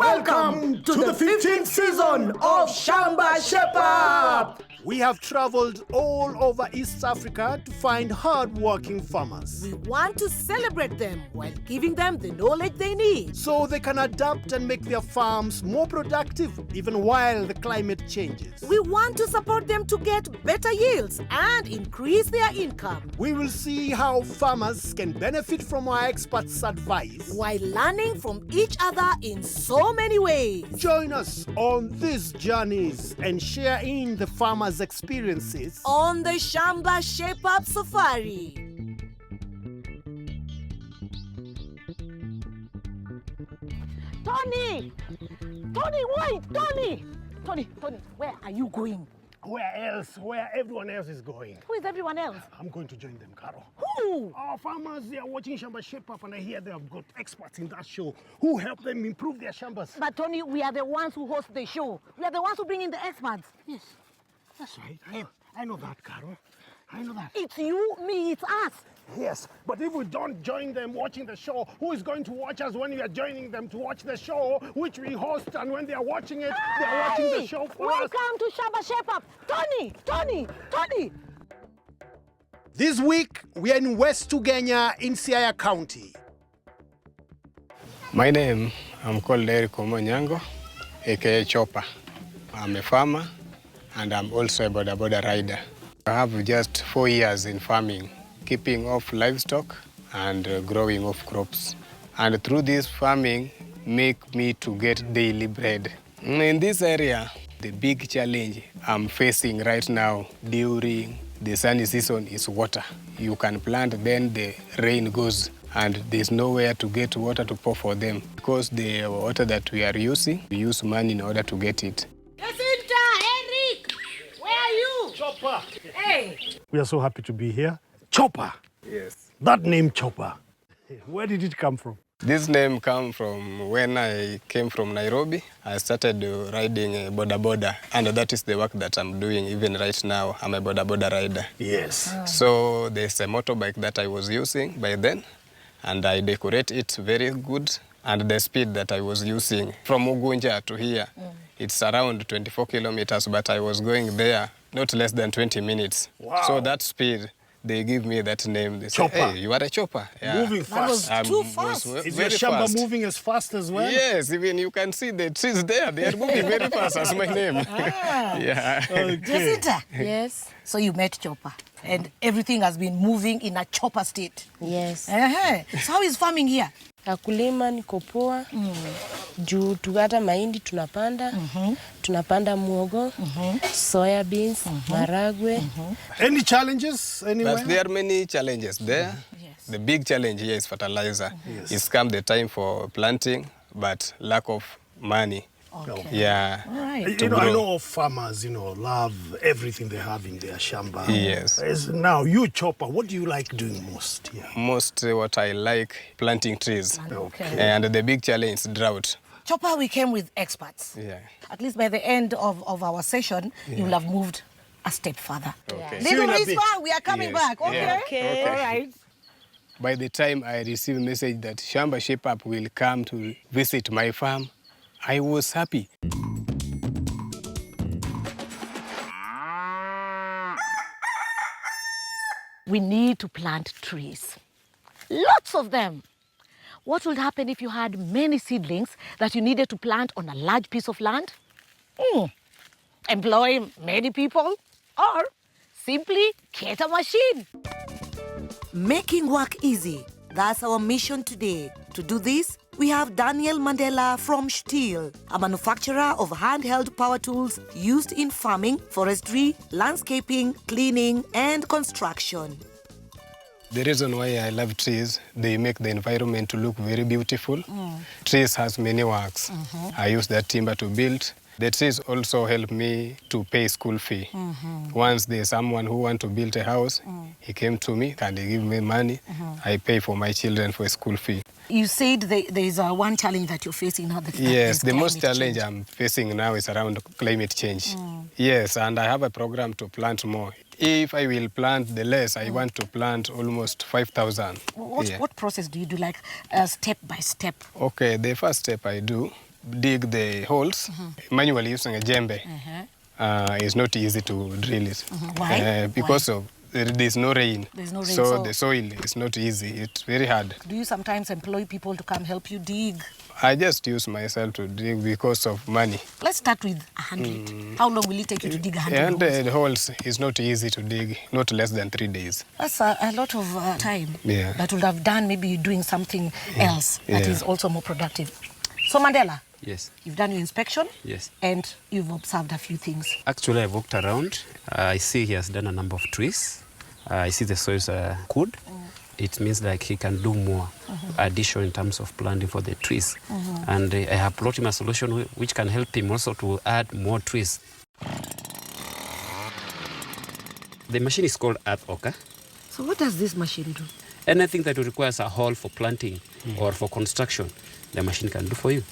Welcome to the 15th season of Shamba Shape Up! We have traveled all over East Africa to find hard-working farmers. We want to celebrate them while giving them the knowledge they need, so they can adapt and make their farms more productive even while the climate changes. We want to support them to get better yields and increase their income. We will see how farmers can benefit from our experts' advice while learning from each other in so many ways. Join us on these journeys and share in the farmers' experiences on the Shamba Shape Up Safari. Tony! Tony, wait! Tony! Tony, where are you going? Where else? Where everyone else is going. Who is everyone else? I'm going to join them, Carol. Who? Our farmers, they are watching Shamba Shape Up, and I hear they have got experts in that show who help them improve their shambas. But Tony, we are the ones who host the show. We are the ones who bring in the experts. Yes, that's right. I know that, Carol. I know that. It's you, me, it's us. Yes, but if we don't join them watching the show, who is going to watch us when we are joining them to watch the show, which we host, and when they are watching it, they are watching the show for us? Welcome to Shamba Shape Up. Tony! This week, we are in West Ugenya in Siaya County. My name, I'm called Onyango, aka Chopper. I'm a farmer, and I'm also a boda rider. I have just 4 years in farming, keeping off livestock and growing off crops. And through this farming, make me to get daily bread. In this area, the big challenge I'm facing right now during the sunny season is water. You can plant, then the rain goes, and there's nowhere to get water to pour for them. Because the water that we are using, we use money in order to get it. Chopper! Hey! We are so happy to be here. Chopper! Yes. That name, Chopper, where did it come from? This name came from when I came from Nairobi. I started riding a boda, and that is the work that I'm doing even right now. I'm a boda rider. Yes. So there's a motorbike that I was using by then, and I decorate it very good. And the speed that I was using from Ugenya to here, it's around 24 kilometers, but I was going there not less than 20 minutes. Wow. So that speed, they give me that name. They say, Chopper. hey, you are a chopper. Yeah. Moving fast. That was too fast. Is your Shamba moving as fast as well? Yes, even you can see the trees there. They are moving very fast as my name. Yeah. Okay. Jacinta? Yes. So you met Chopper, and everything has been moving in a chopper state. Yes. So how is farming here? Akulima niko poa. Juu tukata mahindi tunapanda. Tunapanda muogo, soya beans, maragwe. Any challenges anywhere? But there are many challenges there. Yes. The big challenge here is fertilizer. Yes. It's come the time for planting, but lack of money. Okay. Yeah. All right. I know farmers, love everything they have in their Shamba. Yes. Now, you, Chopper, what do you like doing most here? Most what I like, planting trees. Okay. And the big challenge is drought. Chopper, we came with experts. Yeah. At least by the end of our session, you will have moved a step further. Okay. See you Little in a whisper, bit. we are coming Yes. back. Okay? Yeah. Okay. All right. By the time I received a message that Shamba Shape Up will come to visit my farm, I was happy. We need to plant trees. Lots of them. What would happen if you had many seedlings that you needed to plant on a large piece of land? Employ many people, or simply get a machine. Making work easy. That's our mission today. To do this, we have Daniel Mandela from Stihl, a manufacturer of handheld power tools used in farming, forestry, landscaping, cleaning, and construction. The reason why I love trees, they make the environment to look very beautiful. Trees has many works. I use that timber to build. The trees also help me to pay school fee. Once there's someone who want to build a house, he came to me and he give me money. I pay for my children for school fee. You said there is one challenge that you're facing now. Yes, the most challenge I'm facing now is around climate change. Yes, and I have a program to plant more. If I will plant the less, I want to plant almost 5,000. What process do you do, like step by step? Okay, the first step I do, dig the holes manually using a jembe, it's not easy to drill it. Why? Because of there's no rain. There's no rain, So so- the soil is not easy. It's very hard. Do you sometimes employ people to come help you dig? I just use myself to dig because of money. Let's start with 100. How long will it take you to dig 100 And holes? the holes is not easy to dig, not less than 3 days. That's a lot of time Yeah. that would have done maybe doing something else that Yeah. is also more productive. So Mandela, Yes. you've done your inspection Yes. and you've observed a few things. Actually, I've walked around. I see he has done a number of trees. I see the soils are good. It means like he can do more addition in terms of planting for the trees. And I have brought him a solution which can help him also to add more trees. The machine is called earth ochre. So what does this machine do? Anything that requires a hole for planting or for construction, the machine can do for you.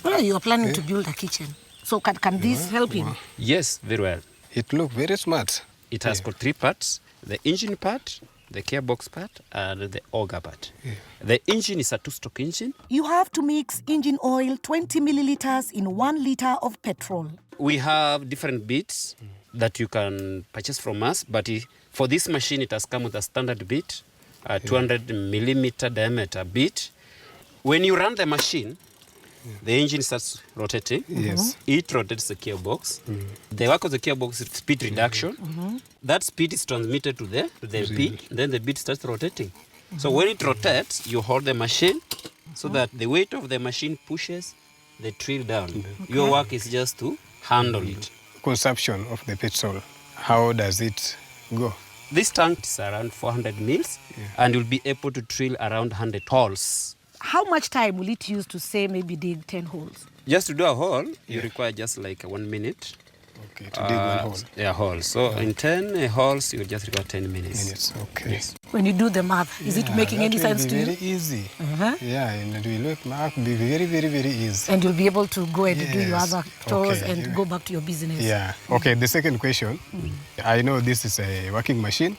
Well, you are planning to build a kitchen. So can this help him? Yes, very well. It looks very smart. It has got 3 parts: the engine part, the gearbox part, and the auger part. The engine is a 2-stroke engine. You have to mix engine oil 20 milliliters in 1 liter of petrol. We have different bits that you can purchase from us, but for this machine, it has come with a standard bit, a 200 millimeter diameter bit. When you run the machine, the engine starts rotating. Yes. It rotates the gearbox. The work of the gearbox is speed reduction. That speed is transmitted to the bit, then the bit starts rotating. So when it rotates, you hold the machine so that the weight of the machine pushes the drill down. Your work is just to handle it. Consumption of the petrol, how does it go? This tank is around 400 mils, and you'll be able to drill around 100 holes. How much time will it use to, say, maybe dig 10 holes? Just to do a hole, you require just like 1 minute. Okay, to dig one hole. Yeah, hole. So in 10 holes, you just require 10 minutes. Minutes, okay. When you do the math, is it making any sense to Very you? easy. Yeah, and it will be very, very, very easy. And you'll be able to go and do your Yes. other chores Okay. and go back to your business. Yeah. Okay, the second question. I know this is a working machine,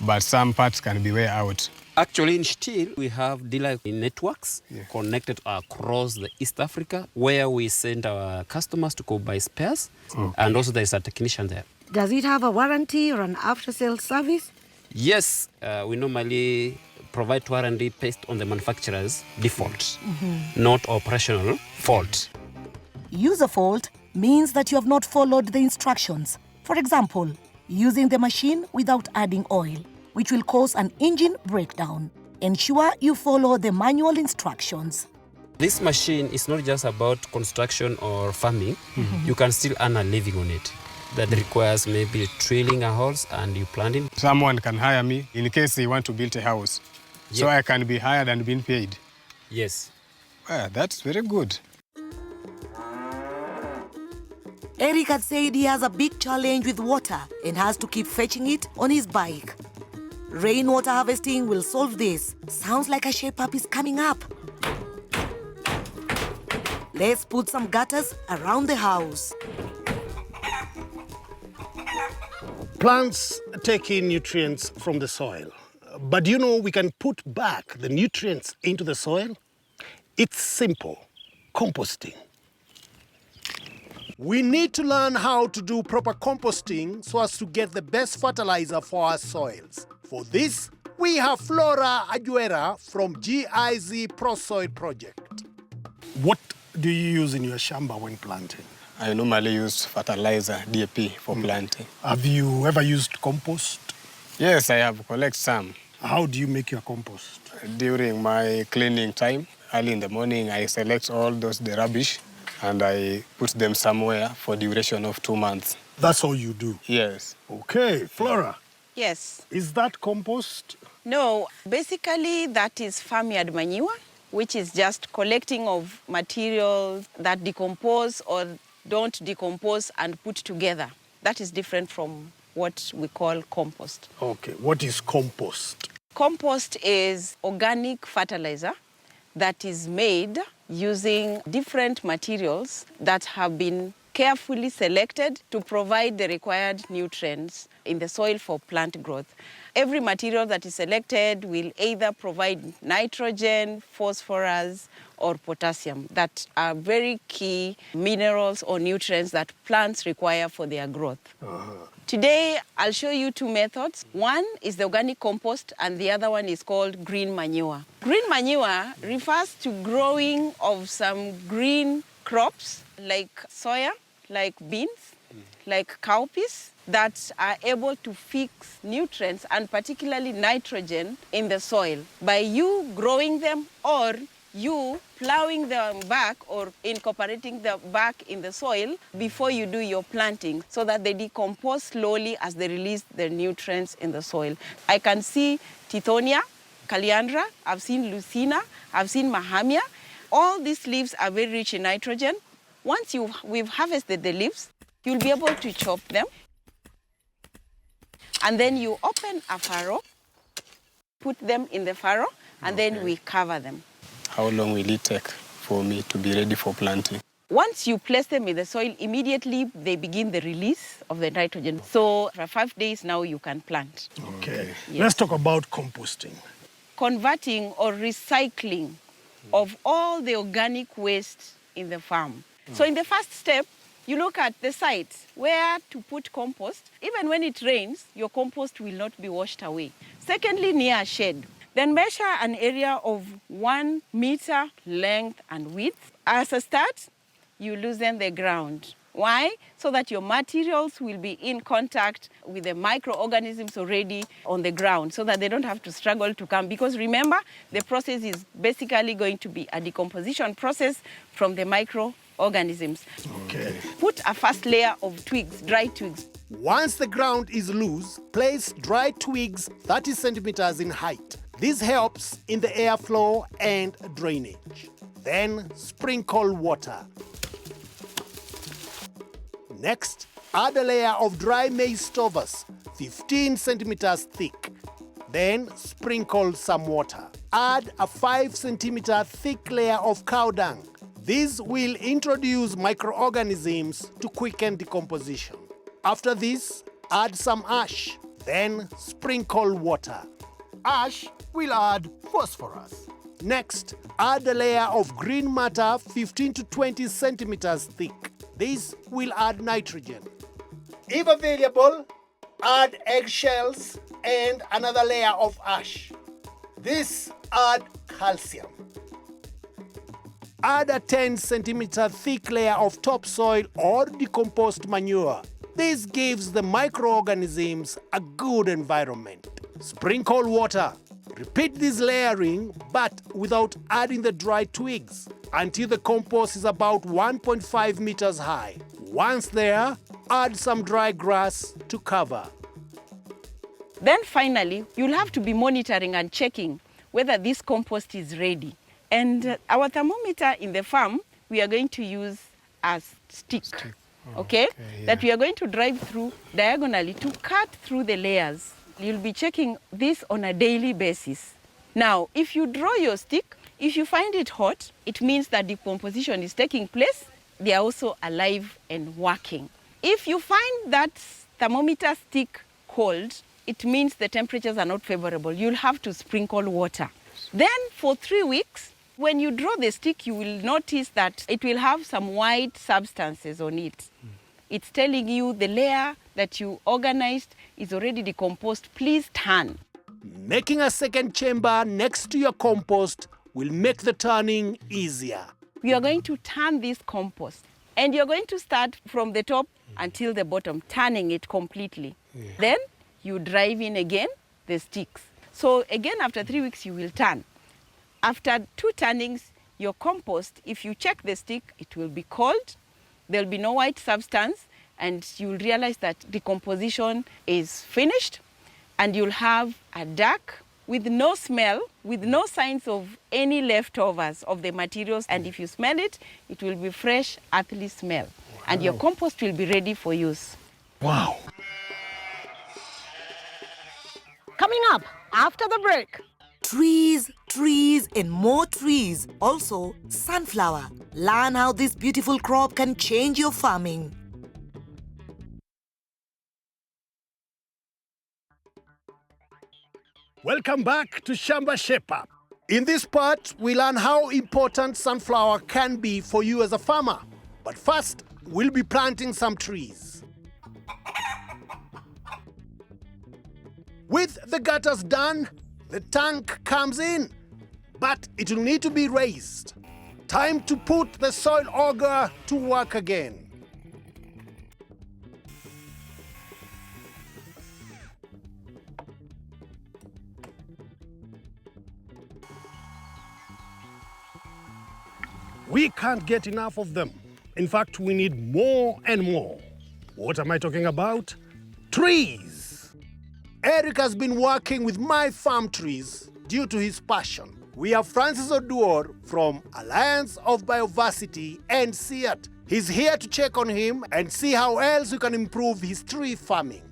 but some parts can be wear out. Actually, in steel, we have dealer networks connected across the East Africa, where we send our customers to go buy spares, and also there's a technician there. Does it have a warranty or an after-sales service? Yes, we normally provide warranty based on the manufacturer's default, not operational fault. User fault means that you have not followed the instructions. For example, using the machine without adding oil, which will cause an engine breakdown. Ensure you follow the manual instructions. This machine is not just about construction or farming. You can still earn a living on it. That requires maybe drilling a holes and you planting. Someone can hire me in case they want to build a house. So Yeah. I can be hired and being paid. Yes. Well, that's very good. Eric had said he has a big challenge with water and has to keep fetching it on his bike. Rainwater harvesting will solve this. Sounds like a shape up is coming up. Let's put some gutters around the house. Plants take in nutrients from the soil. But you know we can put back the nutrients into the soil? It's simple. Composting. We need to learn how to do proper composting so as to get the best fertilizer for our soils. For this, we have Flora Aguera from GIZ Pro Soil Project. What do you use in your shamba when planting? I normally use fertilizer, DAP, for planting. Have you ever used compost? Yes, I have collect some. How do you make your compost? During my cleaning time, early in the morning, I select all the rubbish and I put them somewhere for duration of 2 months. That's all you do? Yes. Okay, Flora, Yes. is that compost? No, basically that is farmyard manure, which is just collecting of materials that decompose or don't decompose and put together. That is different from what we call compost. Okay, what is compost? Compost is organic fertilizer that is made using different materials that have been carefully selected to provide the required nutrients in the soil for plant growth. Every material that is selected will either provide nitrogen, phosphorus, or potassium that are very key minerals or nutrients that plants require for their growth. Today, I'll show you two methods. One is the organic compost and the other one is called green manure. Green manure refers to growing of some green crops like soya, like beans, like cowpeas, that are able to fix nutrients and particularly nitrogen in the soil by you growing them or you plowing them back or incorporating them back in the soil before you do your planting so that they decompose slowly as they release their nutrients in the soil. I can see Tithonia, Caliandra, I've seen Lucina, I've seen Mahamia. All these leaves are very rich in nitrogen. Once we've harvested the leaves, you'll be able to chop them. And then you open a furrow, put them in the furrow, and then we cover them. How long will it take for me to be ready for planting? Once you place them in the soil, immediately they begin the release of the nitrogen. So for 5 days now you can plant. Okay. Yes. Let's talk about composting. Converting or recycling of all the organic waste in the farm. So in the first step, you look at the site where to put compost. Even when it rains, your compost will not be washed away. Secondly, near a shed. Then measure an area of 1 meter length and width. As a start, you loosen the ground. Why? So that your materials will be in contact with the microorganisms already on the ground so that they don't have to struggle to come. Because remember, the process is basically going to be a decomposition process from the microorganisms. Okay. Put a first layer of twigs, dry twigs. Once the ground is loose, place dry twigs 30 centimeters in height. This helps in the airflow and drainage. Then sprinkle water. Next, add a layer of dry maize stovers, 15 centimeters thick. Then sprinkle some water. Add a 5 centimeter thick layer of cow dung. This will introduce microorganisms to quicken decomposition. After this, add some ash. Then sprinkle water. Ash will add phosphorus. Next, add a layer of green matter 15 to 20 centimeters thick. This will add nitrogen. If available, add eggshells and another layer of ash. This add calcium. Add a 10 centimeter thick layer of topsoil or decomposed manure. This gives the microorganisms a good environment. Sprinkle water. Repeat this layering, but without adding the dry twigs, until the compost is about 1.5 meters high. Once there, add some dry grass to cover. Then finally, you'll have to be monitoring and checking whether this compost is ready. And our thermometer in the farm, we are going to use a stick. Okay? That we are going to drive through diagonally to cut through the layers. You'll be checking this on a daily basis. Now, if you draw your stick, if you find it hot, it means that decomposition is taking place. They are also alive and working. If you find that thermometer stick cold, it means the temperatures are not favorable. You'll have to sprinkle water. Then for 3 weeks, when you draw the stick, you will notice that it will have some white substances on it. It's telling you the layer that you organized is already decomposed. Please turn. Making a second chamber next to your compost will make the turning easier. We are going to turn this compost. And you're going to start from the top until the bottom, turning it completely. Then you drive in again the sticks. So again, after 3 weeks, you will turn. After 2 turnings, your compost, if you check the stick, it will be cold. There'll be no white substance, and you'll realize that decomposition is finished, and you'll have a dark with no smell, with no signs of any leftovers of the materials. And if you smell it, it will be fresh, earthly smell. And your compost will be ready for use. Wow. Coming up after the break. Trees, trees, and more trees. Also, sunflower. Learn how this beautiful crop can change your farming. Welcome back to Shamba Shape Up. In this part, we learn how important sunflower can be for you as a farmer. But first, we'll be planting some trees. With the gutters done, the tank comes in, but it will need to be raised. Time to put the soil auger to work again. We can't get enough of them. In fact, we need more and more. What am I talking about? Trees. Eric has been working with my farm trees due to his passion. We have Francis Oduor from Alliance of Biodiversity and SEAT. He's here to check on him and see how else we can improve his tree farming.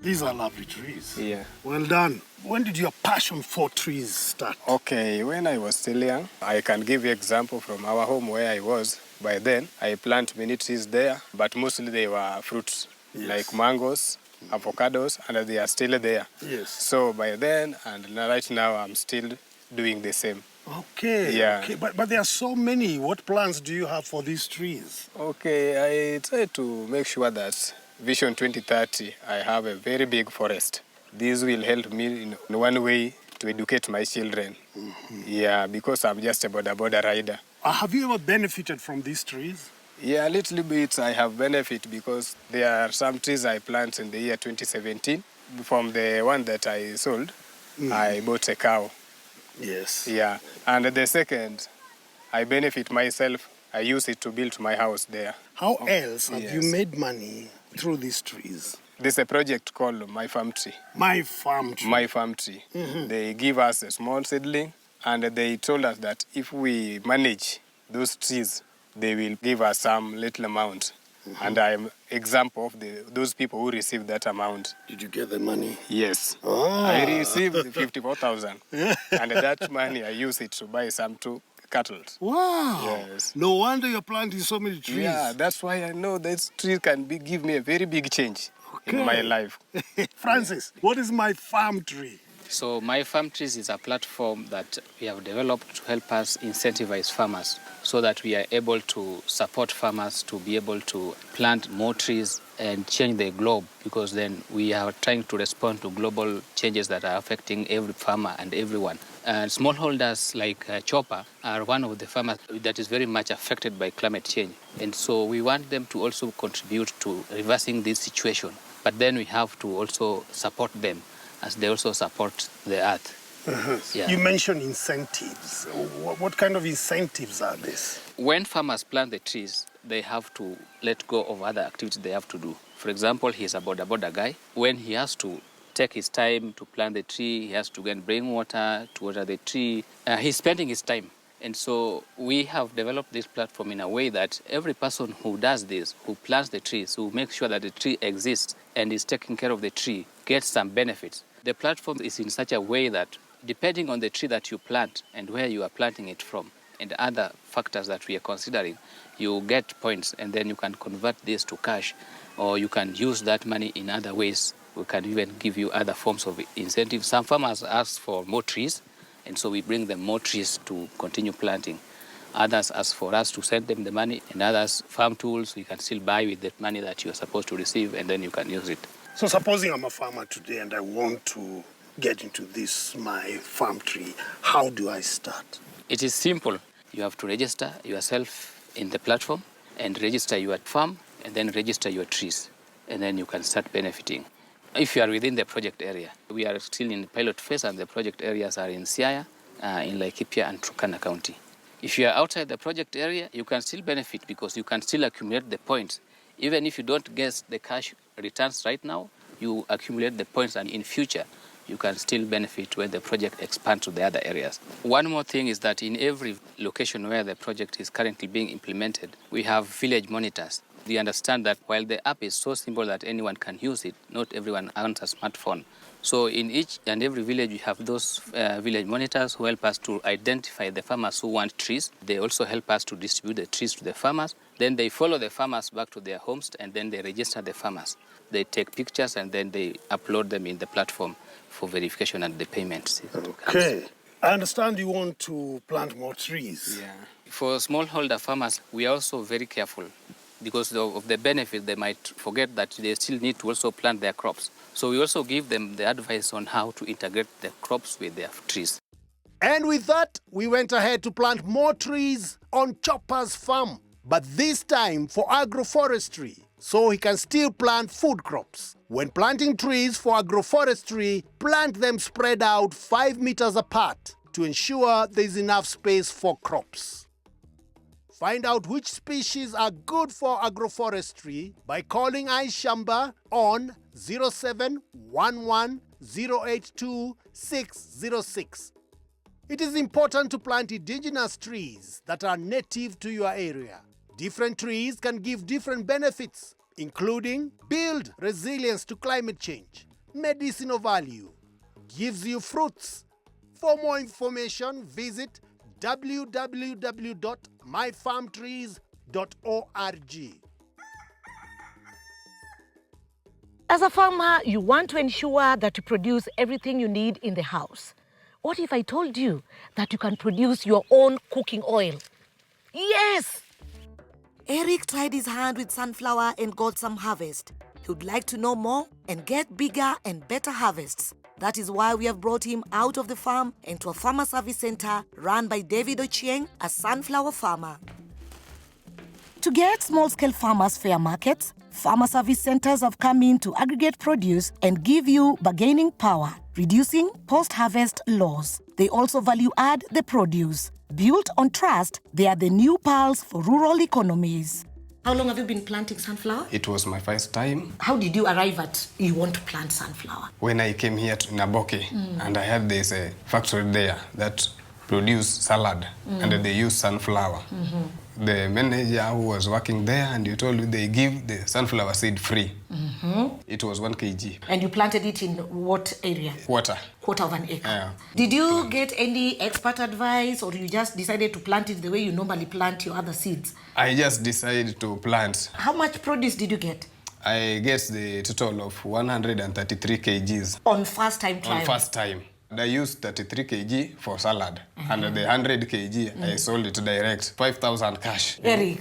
These are lovely trees. Yeah. Well done. When did your passion for trees start? Okay, when I was still young, I can give you example from our home where I was. By then, I planted many trees there, but mostly they were fruits, like mangoes, avocados, and they are still there. Yes. So by then, and right now, I'm still doing the same. Okay. Yeah. Okay. But there are so many. What plans do you have for these trees? Okay, I try to make sure that Vision 2030, I have a very big forest. This will help me in one way to educate my children. Yeah, because I'm just a boda rider. Have you ever benefited from these trees? Yeah, a little bit I have benefit because there are some trees I planted in the year 2017. From the one that I sold, I bought a cow. Yes. Yeah, and the second, I benefit myself. I use it to build my house there. How else have you Yes. made money through these trees? There's a project called My Farm Tree. My farm tree. My Farm Tree. They give us a small seedling, and they told us that if we manage those trees, they will give us some little amount. And I'm example of those people who received that amount. Did you get the money? Yes. Ah. I received 54,000. And that money, I use it to buy some two cattle. Wow. Yes. No wonder you're planting so many trees. Yeah, that's why I know this tree can give me a very big change in my life. Francis, what is My Farm Tree? So My Farm Trees is a platform that we have developed to help us incentivize farmers so that we are able to support farmers to be able to plant more trees and change the globe, because then we are trying to respond to global changes that are affecting every farmer and everyone. And smallholders like Chopper are one of the farmers that is very much affected by climate change. And so we want them to also contribute to reversing this situation. But then we have to also support them as they also support the earth. Yeah. You mentioned incentives. What kind of incentives are these? When farmers plant the trees, they have to let go of other activities they have to do. For example, he's a boda guy. When he has to take his time to plant the tree, he has to go and bring water to water the tree. He's spending his time. And so we have developed this platform in a way that every person who does this, who plants the trees, who makes sure that the tree exists and is taking care of the tree, gets some benefits. The platform is in such a way that depending on the tree that you plant and where you are planting it from and other factors that we are considering, you get points, and then you can convert this to cash, or you can use that money in other ways. We can even give you other forms of incentives. Some farmers ask for more trees, and so we bring them more trees to continue planting. Others ask for us to send them the money, and others farm tools you can still buy with that money that you are supposed to receive, and then you can use it. So supposing I'm a farmer today and I want to get into this My Farm Tree, how do I start? It is simple. You have to register yourself in the platform and register your farm and then register your trees, and then you can start benefiting. If you are within the project area, we are still in the pilot phase, and the project areas are in Siaya, in Laikipia and Turkana County. If you are outside the project area, you can still benefit because you can still accumulate the points. Even if you don't get the cash returns right now, you accumulate the points, and in future, you can still benefit when the project expands to the other areas. One more thing is that in every location where the project is currently being implemented, we have village monitors. We understand that while the app is so simple that anyone can use it, not everyone owns a smartphone. So in each and every village, we have those village monitors who help us to identify the farmers who want trees. They also help us to distribute the trees to the farmers Then they follow the farmers back to their homes and then they register the farmers. They take pictures and then they upload them in the platform for verification and the payments. Okay. I understand you want to plant more trees. Yeah. For smallholder farmers, we are also very careful because of the benefit. They might forget that they still need to also plant their crops. So we also give them the advice on how to integrate the crops with their trees. And with that, we went ahead to plant more trees on Chopper's farm, but this time for agroforestry, so he can still plant food crops. When planting trees for agroforestry, plant them spread out 5 meters apart to ensure there's enough space for crops. Find out which species are good for agroforestry by calling Shamba on 0711 082 606. It is important to plant indigenous trees that are native to your area. Different trees can give different benefits, including build resilience to climate change, medicinal value, gives you fruits. For more information, visit www.myfarmtrees.org. As a farmer, you want to ensure that you produce everything you need in the house. What if I told you that you can produce your own cooking oil? Yes! Eric tried his hand with sunflower and got some harvest. He would like to know more and get bigger and better harvests. That is why we have brought him out of the farm and to a farmer service center run by David Ochieng, a sunflower farmer. To get small-scale farmers fair markets, farmer service centers have come in to aggregate produce and give you bargaining power, reducing post-harvest loss. They also value-add the produce. Built on trust, they are the new pearls for rural economies. How long have you been planting sunflower? It was my first time. How did you arrive at you want to plant sunflower? When I came here to Naboke, and I had this factory there that produced salad, and they use sunflower. The manager who was working there, and you told me they give the sunflower seed free. It was 1 kg. And you planted it in what area? Quarter of an acre. Yeah. Did you get any expert advice, or you just decided to plant it the way you normally plant your other seeds? I just decided to plant. How much produce did you get? I guess the total of 133 kgs. On first time trial? On first time. I used 33 kg for salad, and the 100 kg I sold it direct, 5,000 cash. Very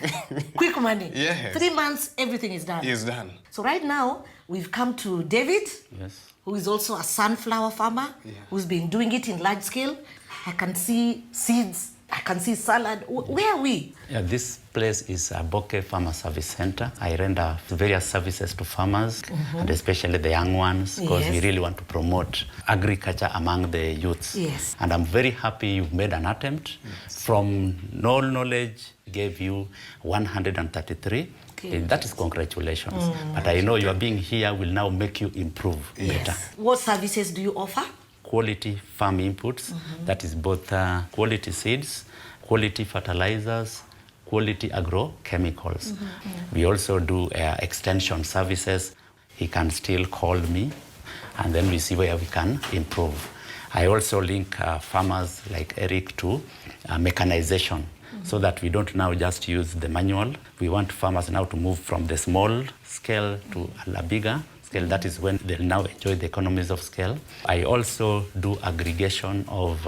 quick money. Yes. 3 months, everything is done. It's done. So right now, we've come to David, Yes. who is also a sunflower farmer, who's been doing it in large scale. I can see seeds, I can see salad. Where are we? Yeah, this place is a Boke Farmer Service Center. I render various services to farmers, and especially the young ones, because we really want to promote agriculture among the youths. Yes. And I'm very happy you've made an attempt. From no knowledge, gave you 133. Okay. That is congratulations. But I know your being here will now make you improve better. What services do you offer? Quality farm inputs, that is both quality seeds, quality fertilizers, quality agrochemicals. We also do extension services. He can still call me, and then we see where we can improve. I also link farmers like Eric to mechanization, so that we don't now just use the manual. We want farmers now to move from the small scale to a bigger scale. That is when they'll now enjoy the economies of scale. I also do aggregation of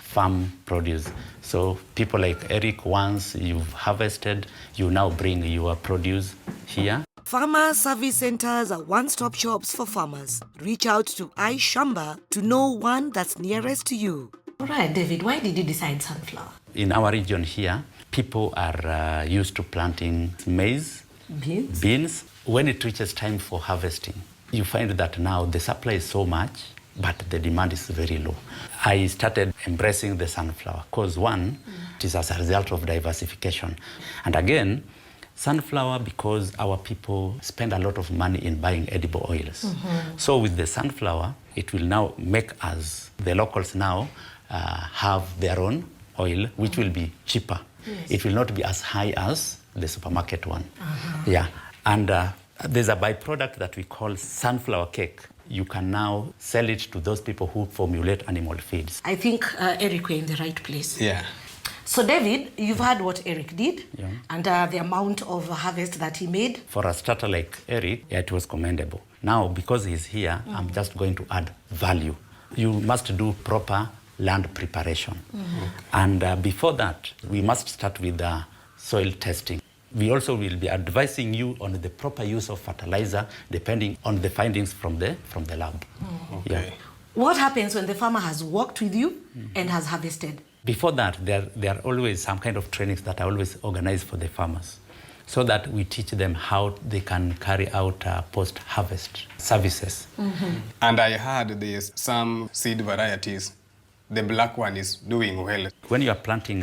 farm produce. So people like Eric, once you've harvested, you now bring your produce here. Farmer service centers are one-stop shops for farmers. Reach out to Shamba to know one that's nearest to you. All right, David, why did you decide sunflower? In our region here, people are used to planting maize, beans. When it reaches time for harvesting, you find that now the supply is so much, but the demand is very low. I started embracing the sunflower because one, it is as a result of diversification. And again, sunflower, because our people spend a lot of money in buying edible oils. So with the sunflower, it will now make us, the locals now, have their own oil, which will be cheaper. It will not be as high as the supermarket one. Yeah. And there's a byproduct that we call sunflower cake. You can now sell it to those people who formulate animal feeds. I think, Eric, we're in the right place. Yeah. So David, you've heard what Eric did, Yeah. and the amount of harvest that he made. For a starter like Eric, yeah, it was commendable. Now, because he's here, I'm just going to add value. You must do proper land preparation. And before that, we must start with soil testing. We also will be advising you on the proper use of fertilizer depending on the findings from the lab. Okay. Yeah. What happens when the farmer has worked with you and has harvested? Before that, there are always some kind of trainings that I always organize for the farmers so that we teach them how they can carry out post-harvest services. And I heard there's some seed varieties. The black one is doing well. When you are planting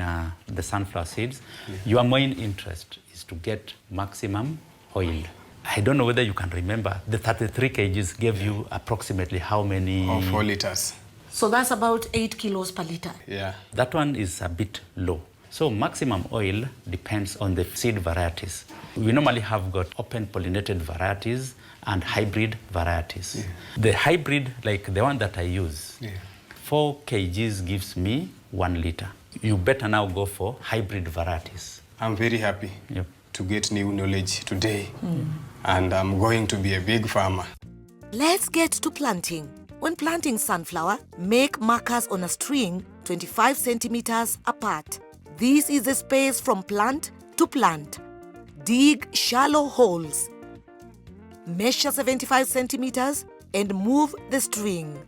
the sunflower seeds, your main interest is to get maximum oil. I don't know whether you can remember, the 33 kgs gave you approximately how many? 4 liters. So that's about 8 kilos per liter. Yeah. That one is a bit low. So maximum oil depends on the seed varieties. We normally have got open pollinated varieties and hybrid varieties. The hybrid, like the one that I use, 4 kgs gives me 1 liter. You better now go for hybrid varieties. I'm very happy to get new knowledge today. And I'm going to be a big farmer. Let's get to planting. When planting sunflower, make markers on a string 25 centimeters apart. This is the space from plant to plant. Dig shallow holes. Measure 75 centimeters and move the string.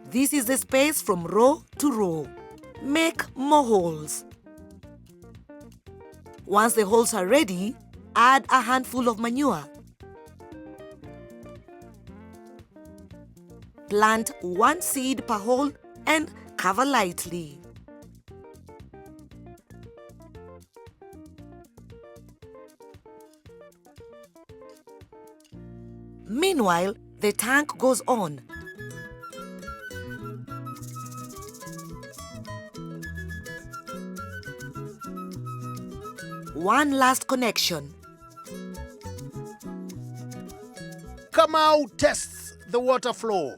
This is the space from row to row. Make more holes. Once the holes are ready, add a handful of manure. Plant 1 seed per hole and cover lightly. Meanwhile, the tank goes on. One last connection. Kamau tests the water flow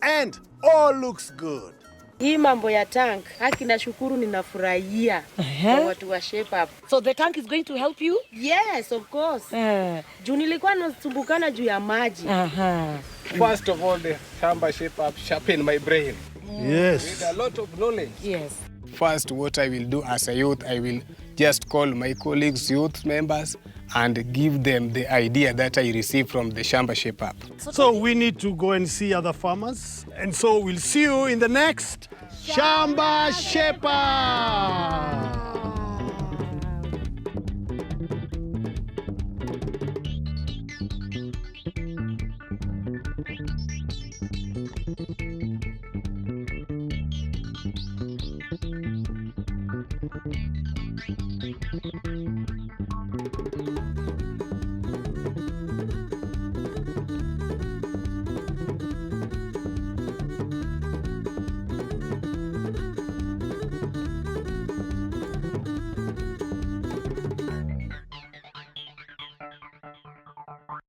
and all looks good. Hii mambo ya tank, haki na shukuru ninafurahia kwa watu wa Shape Up. So the tank is going to help you? Yes, of course. Juu nilikuwa nasumbukana juu ya maji. First of all, the Shamba Shape Up sharpen my brain. Yes. With a lot of knowledge. Yes. First, what I will do as a youth, I will just call my colleagues, youth members, and give them the idea that I received from the Shamba Shape Up. So we need to go and see other farmers. And so we'll see you in the next Shamba Shape Up.